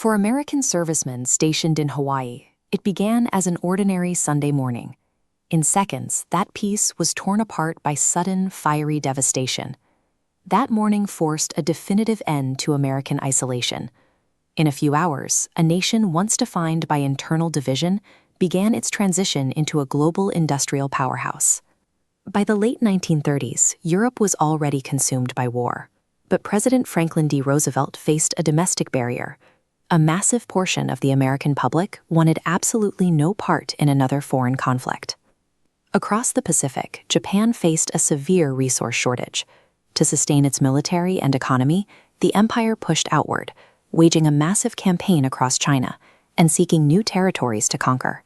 For American servicemen stationed in Hawaii, it began as an ordinary Sunday morning. In seconds, that peace was torn apart by sudden, fiery devastation. That morning forced a definitive end to American isolation. In a few hours, a nation once defined by internal division began its transition into a global industrial powerhouse. By the late 1930s, Europe was already consumed by war. But President Franklin D. Roosevelt faced a domestic barrier. A massive portion of the American public wanted absolutely no part in another foreign conflict. Across the Pacific, Japan faced a severe resource shortage. To sustain its military and economy, the empire pushed outward, waging a massive campaign across China and seeking new territories to conquer.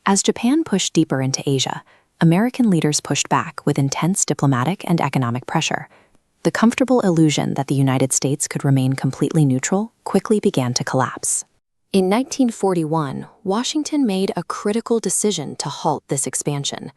As Japan pushed deeper into Asia, American leaders pushed back with intense diplomatic and economic pressure. The comfortable illusion that the United States could remain completely neutral quickly began to collapse. In 1941, Washington made a critical decision to halt this expansion.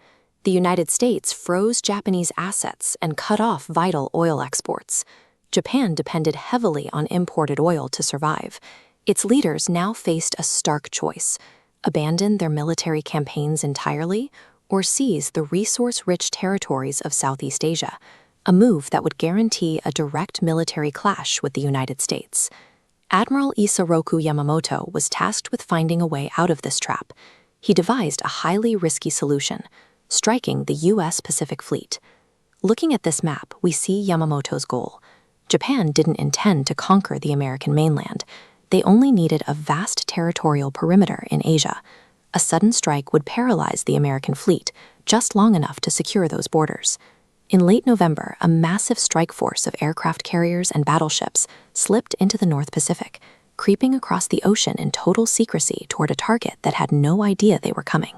The United States froze Japanese assets and cut off vital oil exports. Japan depended heavily on imported oil to survive. Its leaders now faced a stark choice: abandon their military campaigns entirely or seize the resource-rich territories of Southeast Asia, a move that would guarantee a direct military clash with the United States. Admiral Isoroku Yamamoto was tasked with finding a way out of this trap. He devised a highly risky solution: striking the U.S. Pacific Fleet. Looking at this map, we see Yamamoto's goal. Japan didn't intend to conquer the American mainland. They only needed a vast territorial perimeter in Asia. A sudden strike would paralyze the American fleet, just long enough to secure those borders. In late November, a massive strike force of aircraft carriers and battleships slipped into the North Pacific, creeping across the ocean in total secrecy toward a target that had no idea they were coming.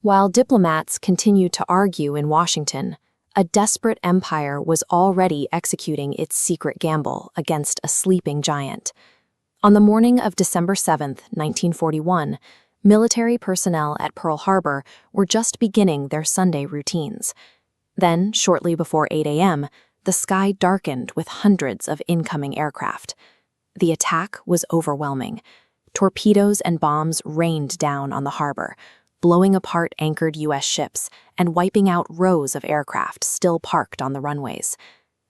While diplomats continued to argue in Washington, a desperate empire was already executing its secret gamble against a sleeping giant. On the morning of December 7, 1941, military personnel at Pearl Harbor were just beginning their Sunday routines. Then, shortly before 8 a.m., the sky darkened with hundreds of incoming aircraft. The attack was overwhelming. Torpedoes and bombs rained down on the harbor, blowing apart anchored U.S. ships and wiping out rows of aircraft still parked on the runways.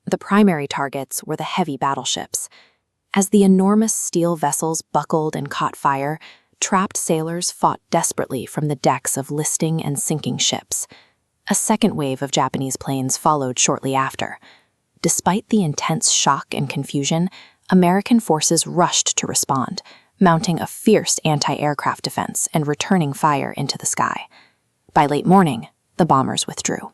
The primary targets were the heavy battleships. As the enormous steel vessels buckled and caught fire, trapped sailors fought desperately from the decks of listing and sinking ships. A second wave of Japanese planes followed shortly after. Despite the intense shock and confusion, American forces rushed to respond, mounting a fierce anti-aircraft defense and returning fire into the sky. By late morning, the bombers withdrew.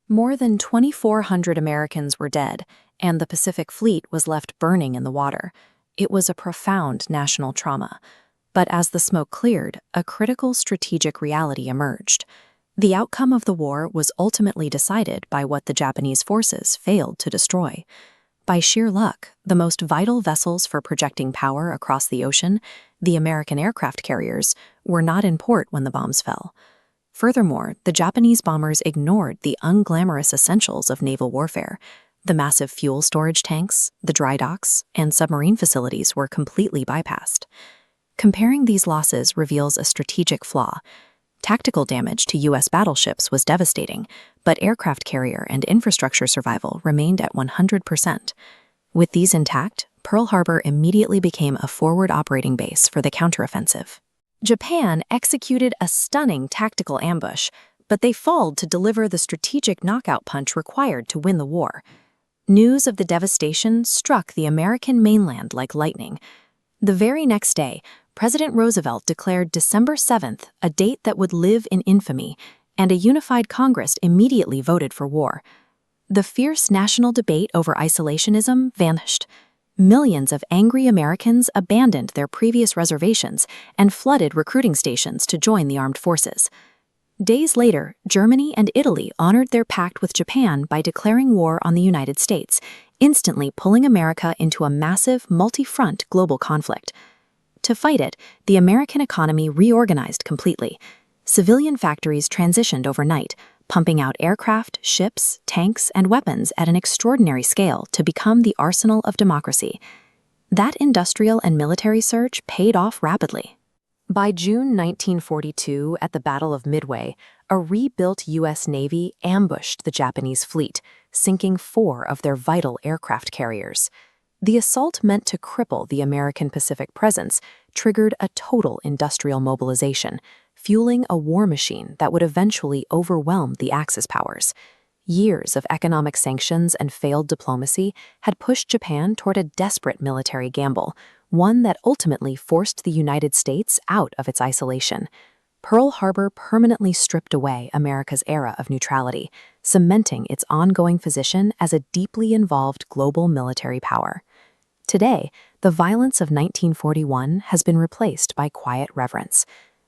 More than 2,400 Americans were dead, and the Pacific Fleet was left burning in the water. It was a profound national trauma. But as the smoke cleared, a critical strategic reality emerged. The outcome of the war was ultimately decided by what the Japanese forces failed to destroy. By sheer luck, the most vital vessels for projecting power across the ocean, the American aircraft carriers, were not in port when the bombs fell. Furthermore, the Japanese bombers ignored the unglamorous essentials of naval warfare. The massive fuel storage tanks, the dry docks, and submarine facilities were completely bypassed. Comparing these losses reveals a strategic flaw. Tactical damage to U.S. battleships was devastating, but aircraft carrier and infrastructure survival remained at 100%. With these intact, Pearl Harbor immediately became a forward operating base for the counteroffensive. Japan executed a stunning tactical ambush, but they failed to deliver the strategic knockout punch required to win the war. News of the devastation struck the American mainland like lightning. The very next day, President Roosevelt declared December 7th a date that would live in infamy, and a unified Congress immediately voted for war. The fierce national debate over isolationism vanished. Millions of angry Americans abandoned their previous reservations and flooded recruiting stations to join the armed forces. Days later, Germany and Italy honored their pact with Japan by declaring war on the United States, instantly pulling America into a massive, multi-front global conflict. To fight it, the American economy reorganized completely. Civilian factories transitioned overnight, pumping out aircraft, ships, tanks, and weapons at an extraordinary scale to become the arsenal of democracy. That industrial and military surge paid off rapidly. By June 1942, at the Battle of Midway, a rebuilt U.S. Navy ambushed the Japanese fleet, sinking 4 of their vital aircraft carriers. The assault, meant to cripple the American Pacific presence, triggered a total industrial mobilization, fueling a war machine that would eventually overwhelm the Axis powers. Years of economic sanctions and failed diplomacy had pushed Japan toward a desperate military gamble, one that ultimately forced the United States out of its isolation. Pearl Harbor permanently stripped away America's era of neutrality, cementing its ongoing position as a deeply involved global military power. Today, the violence of 1941 has been replaced by quiet reverence.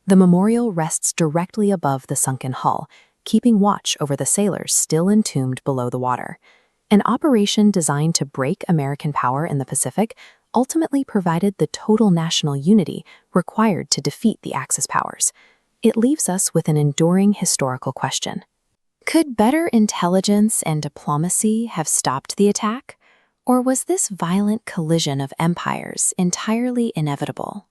The memorial rests directly above the sunken hull, keeping watch over the sailors still entombed below the water. An operation designed to break American power in the Pacific ultimately provided the total national unity required to defeat the Axis powers. It leaves us with an enduring historical question. Could better intelligence and diplomacy have stopped the attack? Or was this violent collision of empires entirely inevitable?